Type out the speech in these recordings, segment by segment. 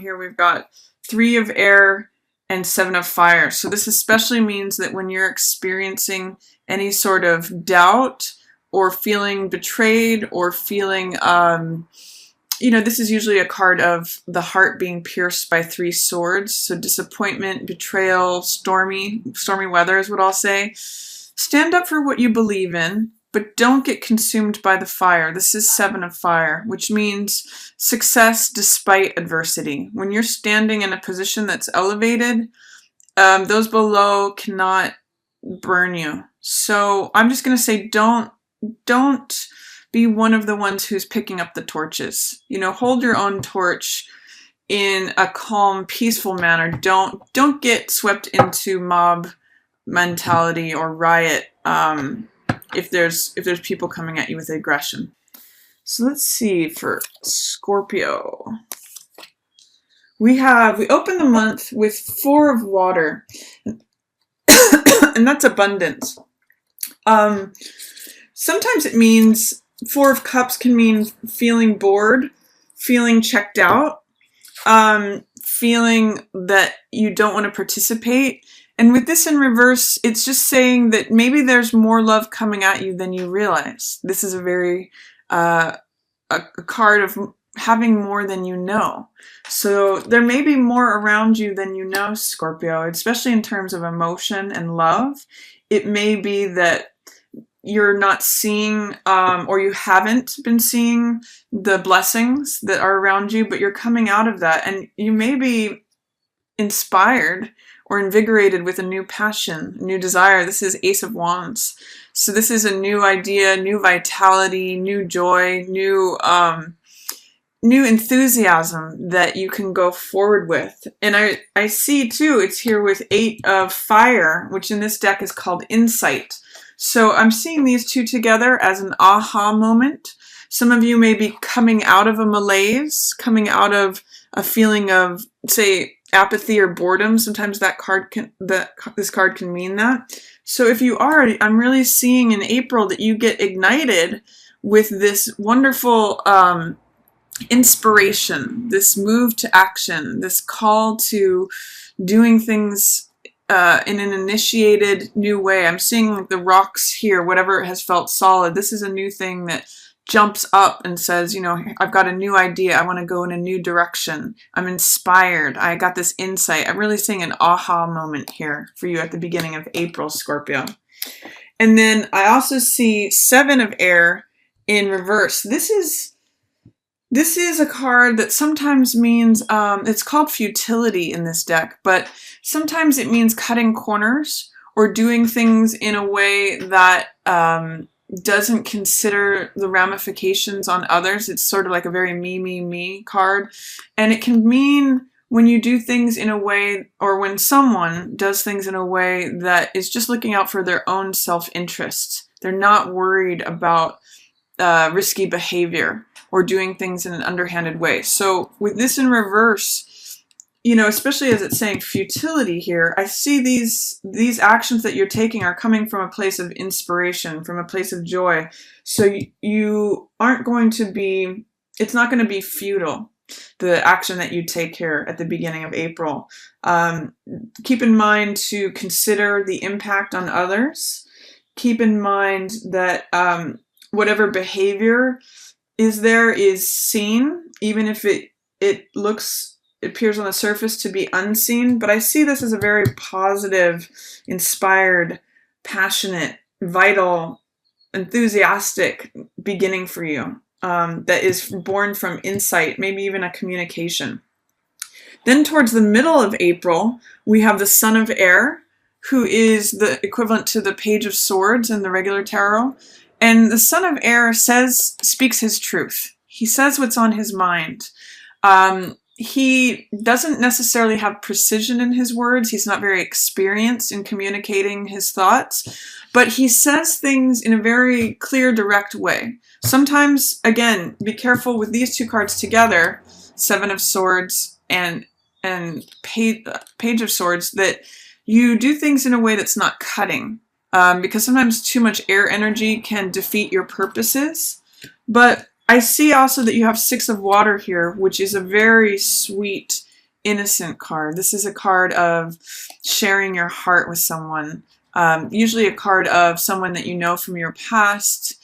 here we've got 3 of air and 7 of fire. So this especially means that when you're experiencing any sort of doubt or feeling betrayed or feeling, this is usually a card of the heart being pierced by 3 swords. So disappointment, betrayal, stormy weather is what I'll say. Stand up for what you believe in, but don't get consumed by the fire. This is 7 of fire, which means success despite adversity. When you're standing in a position that's elevated, those below cannot burn you. So I'm just going to say don't be one of the ones who's picking up the torches. Hold your own torch in a calm, peaceful manner. Don't get swept into mob mentality or riot if there's people coming at you with aggression. So let's see for Scorpio. We open the month with 4 of water, and that's abundance. Sometimes it means 4 of cups can mean feeling bored, feeling checked out, feeling that you don't want to participate. And with this in reverse, it's just saying that maybe there's more love coming at you than you realize. This is a very a card of having more than you know. So there may be more around you than you know, Scorpio, especially in terms of emotion and love. It may be that you're not seeing or you haven't been seeing the blessings that are around you, but you're coming out of that, and you may be inspired or invigorated with a new passion, new desire. This is Ace of Wands. So this is a new idea, new vitality, new joy, new enthusiasm that you can go forward with. And I see too, it's here with 8 of fire, which in this deck is called insight. So I'm seeing these 2 together as an aha moment. Some of you may be coming out of a malaise, coming out of a feeling of, say, apathy or boredom. Sometimes this card can mean that. So if you are, I'm really seeing in April that you get ignited with this wonderful inspiration, this move to action, this call to doing things in an initiated new way. I'm seeing like the rocks here, whatever has felt solid. This is a new thing that jumps up and says, I've got a new idea. I want to go in a new direction. I'm inspired. I got this insight. I'm really seeing an aha moment here for you at the beginning of April, Scorpio. And then I also see 7 of air in reverse. This is a card that sometimes means, it's called futility in this deck, but sometimes it means cutting corners or doing things in a way that doesn't consider the ramifications on others. It's sort of like a very me card. And it can mean when you do things in a way, or when someone does things in a way that is just looking out for their own self-interest. They're not worried about risky behavior or doing things in an underhanded way. So with this in reverse, especially as it's saying futility here, I see these actions that you're taking are coming from a place of inspiration, from a place of joy. So you aren't going to be, it's not going to be futile, the action that you take here at the beginning of April. Keep in mind to consider the impact on others. Keep in mind that whatever behavior is there is seen, even if it appears on the surface to be unseen. But I see this as a very positive, inspired, passionate, vital, enthusiastic beginning for you that is born from insight, maybe even a communication. Then towards the middle of April, we have the Son of Air, who is the equivalent to the Page of Swords in the regular tarot. And the Son of Air speaks his truth. He says what's on his mind. He doesn't necessarily have precision in his words. He's not very experienced in communicating his thoughts, but he says things in a very clear, direct way. Sometimes, again, be careful with these 2 cards together, 7 of Swords and Page of Swords, that you do things in a way that's not cutting. Because sometimes too much air energy can defeat your purposes. But I see also that you have 6 of water here, which is a very sweet, innocent card. This is a card of sharing your heart with someone. Usually a card of someone that you know from your past.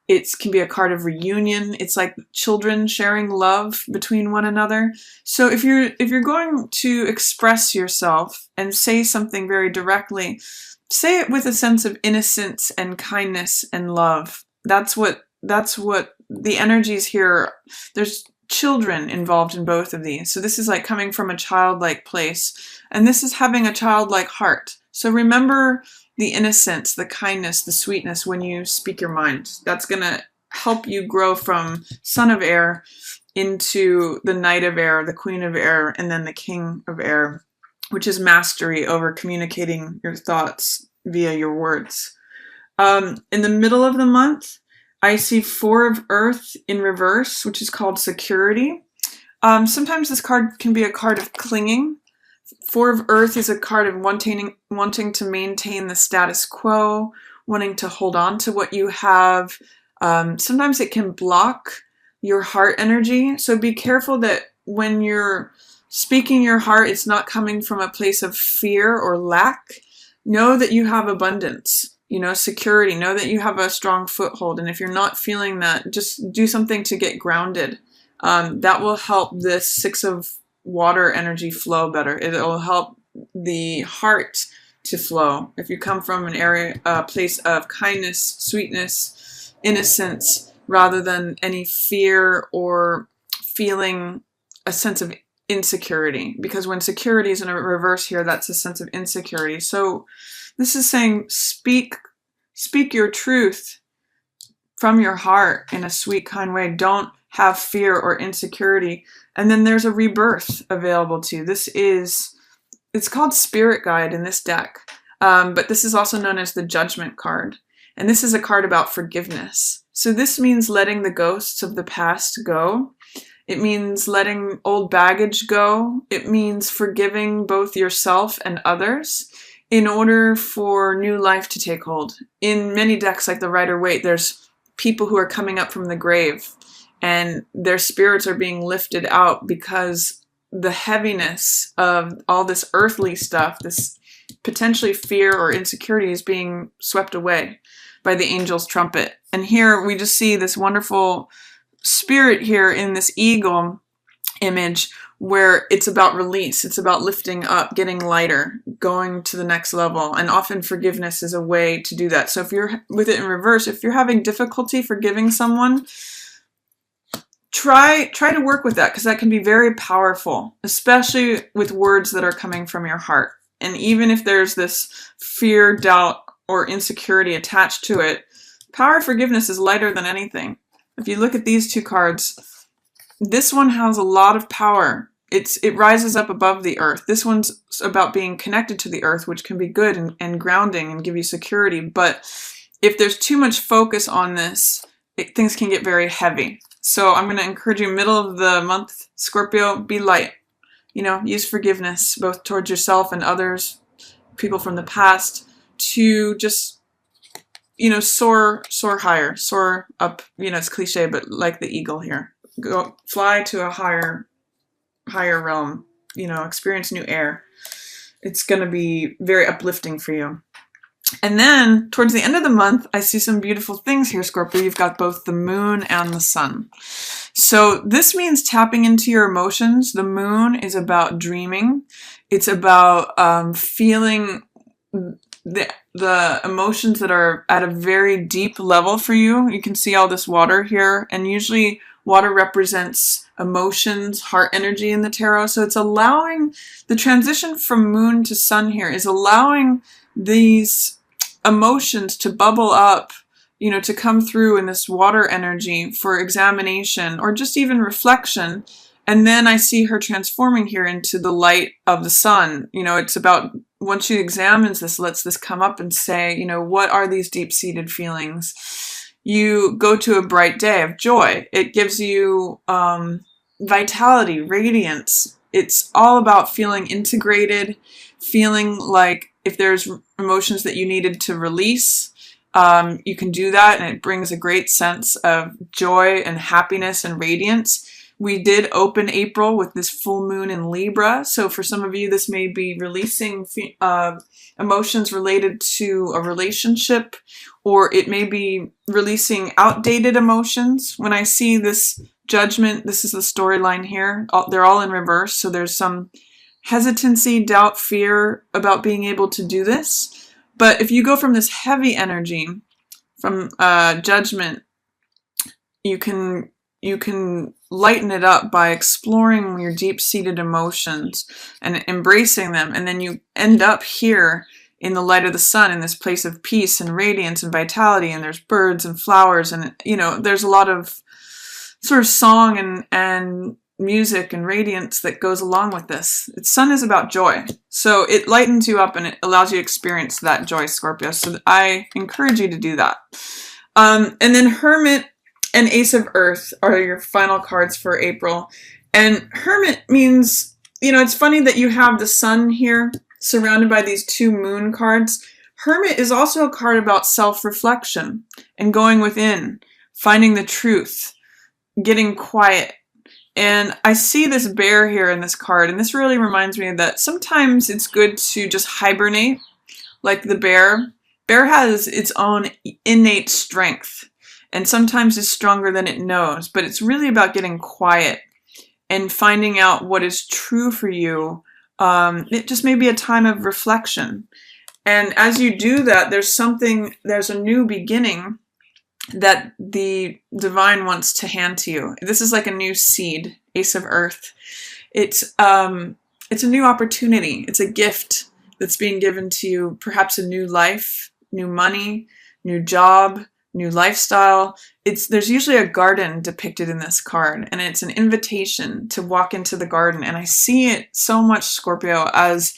It can be a card of reunion. It's like children sharing love between one another. So if you're going to express yourself and say something very directly, say it with a sense of innocence and kindness and love. That's what the energies here. There's children involved in both of these. So this is like coming from a childlike place, and this is having a childlike heart. So remember the innocence, the kindness, the sweetness when you speak your mind. That's going to help you grow from Son of Air into the Knight of Air, the Queen of Air, and then the King of Air, which is mastery over communicating your thoughts via your words. In the middle of the month, I see Four of Earth in reverse, which is called security. Sometimes this card can be a card of clinging. Four of Earth is a card of wanting to maintain the status quo, wanting to hold on to what you have. Sometimes it can block your heart energy. So be careful that when you're speaking your heart, it's not coming from a place of fear or lack. Know that you have abundance, security. Know that you have a strong foothold. And if you're not feeling that, just do something to get grounded. That will help this Six of Water energy flow better. It will help the heart to flow. If you come from a place of kindness, sweetness, innocence, rather than any fear or feeling a sense of insecurity. Because when security is in a reverse here, that's a sense of insecurity. So this is saying speak your truth from your heart in a sweet, kind way. Don't have fear or insecurity. And then there's a rebirth available to you. It's called Spirit Guide in this deck, but this is also known as the Judgment card. And this is a card about forgiveness. So this means letting the ghosts of the past go. It means letting old baggage go. It means forgiving both yourself and others in order for new life to take hold. In many decks like the Rider-Waite, there's people who are coming up from the grave, and their spirits are being lifted out because the heaviness of all this earthly stuff, this potentially fear or insecurity, is being swept away by the angel's trumpet. And here we just see this wonderful spirit here in this eagle image where it's about release. It's about lifting up, getting lighter, going to the next level. And often forgiveness is a way to do that. So if you're with it in reverse, if you're having difficulty forgiving someone, try to work with that, because that can be very powerful, especially with words that are coming from your heart. And even if there's this fear, doubt, or insecurity attached to it, power of forgiveness is lighter than anything. If you look at these two cards, this one has a lot of power. It rises up above the earth. This one's about being connected to the earth, which can be good and grounding and give you security. But if there's too much focus on this, things can get very heavy. So I'm going to encourage you, middle of the month, Scorpio, be light. Use forgiveness, both towards yourself and others, people from the past, to just, soar higher, soar up. It's cliche, but like the eagle here. Go fly to a higher realm, experience new air. It's going to be very uplifting for you. And then towards the end of the month, I see some beautiful things here, Scorpio. You've got both the moon and the sun. So this means tapping into your emotions. The moon is about dreaming. It's about feeling the emotions that are at a very deep level for you. You can see all this water here, and usually water represents emotions, heart energy in the tarot. So it's allowing the transition from moon to sun here is allowing these emotions to bubble up, to come through in this water energy for examination or just even reflection. And then I see her transforming here into the light of the sun. It's about, once she examines this, lets this come up and say, what are these deep-seated feelings? You go to a bright day of joy. It gives you vitality, radiance. It's all about feeling integrated, feeling like if there's emotions that you needed to release, you can do that, and it brings a great sense of joy and happiness and radiance. We did open April with this full moon in Libra. So for some of you, this may be releasing emotions related to a relationship, or it may be releasing outdated emotions. When I see this Judgment, this is the storyline here. They're all in reverse. So there's some hesitancy, doubt, fear about being able to do this. But if you go from this heavy energy, from Judgment, you can lighten it up by exploring your deep-seated emotions and embracing them, and then you end up here in the light of the sun, in this place of peace and radiance and vitality, and there's birds and flowers, and there's a lot of sort of song and music and radiance that goes along with this. The sun is about joy, so it lightens you up and it allows you to experience that joy, Scorpio. So I encourage you to do that. And then Hermit and Ace of Earth are your final cards for April. And Hermit means, it's funny that you have the sun here surrounded by these two moon cards. Hermit is also a card about self-reflection and going within, finding the truth, getting quiet. And I see this bear here in this card, and this really reminds me that sometimes it's good to just hibernate, like the bear. Bear has its own innate strength, and sometimes is stronger than it knows, but it's really about getting quiet and finding out what is true for you. It just may be a time of reflection. And as you do that, there's a new beginning that the divine wants to hand to you. This is like a new seed, Ace of Earth. It's a new opportunity. It's a gift that's being given to you, perhaps a new life, new money, new job, new lifestyle. There's usually a garden depicted in this card, and it's an invitation to walk into the garden. And I see it so much, Scorpio, as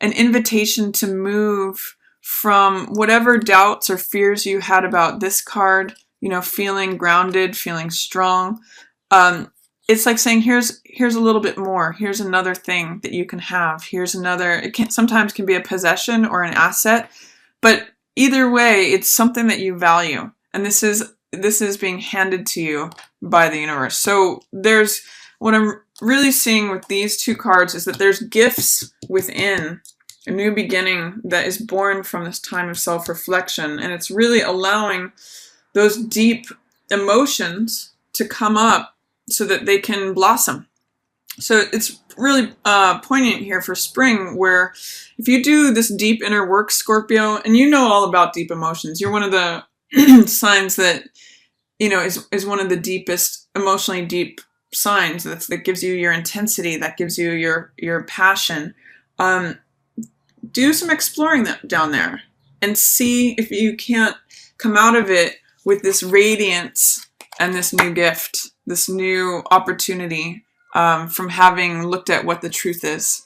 an invitation to move from whatever doubts or fears you had about this card, feeling grounded, feeling strong. It's like saying, here's a little bit more. Here's another thing that you can have. Here's another, sometimes can be a possession or an asset, but either way, it's something that you value. And this is being handed to you by the universe. So what I'm really seeing with these two cards is that there's gifts within, a new beginning that is born from this time of self-reflection. And it's really allowing those deep emotions to come up so that they can blossom. So it's really poignant here for spring, where if you do this deep inner work, Scorpio, and you know all about deep emotions, you're one of the signs that, is one of the deepest, emotionally deep signs that gives you your intensity, that gives you your passion. Do some exploring down there and see if you can't come out of it with this radiance and this new gift, this new opportunity from having looked at what the truth is.